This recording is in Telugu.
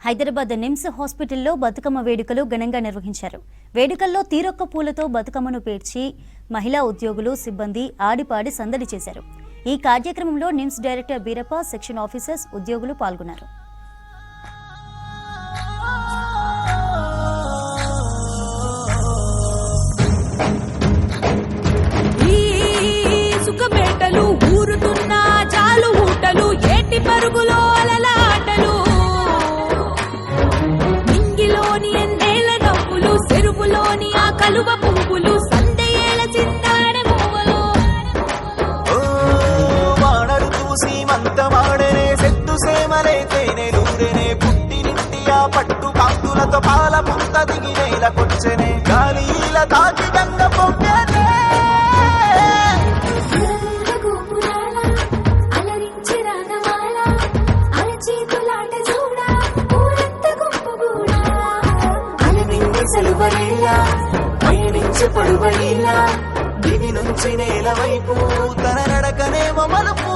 హైదరాబాద్ నిమ్స్ హాస్పిటల్లో బతుకమ్మ వేడుకలు ఘనంగా నిర్వహించారు. వేడుకల్లో తీరొక్క పూలతో బతుకమ్మను పేర్చి మహిళా ఉద్యోగులు, సిబ్బంది ఆడిపాడి సందడి చేశారు. ఈ కార్యక్రమంలో NIMS director Beerappa, section officers, ఉద్యోగులు పాల్గొన్నారు. కలువ పువ్వులు సందేల చిందాడే పువ్వులు వాడరు చూసి మంతమాడనే సెట్టు సేమలే తేనెలూరెనే పుట్టినింటి ఆ పట్టు కాంతులతో పాల పుంత దిగి నేలకొచ్చెనే గాలిల తాకి గంగ పొంగనే అలరించి రాగమాల అరచేతులాట చూడ ఊరంత గుంపు కూడా అలనింగి సెలవరేలా పయనించి పడువైలా దివి నుంచి నేల వైపు తన నడకనేమో మలుపు.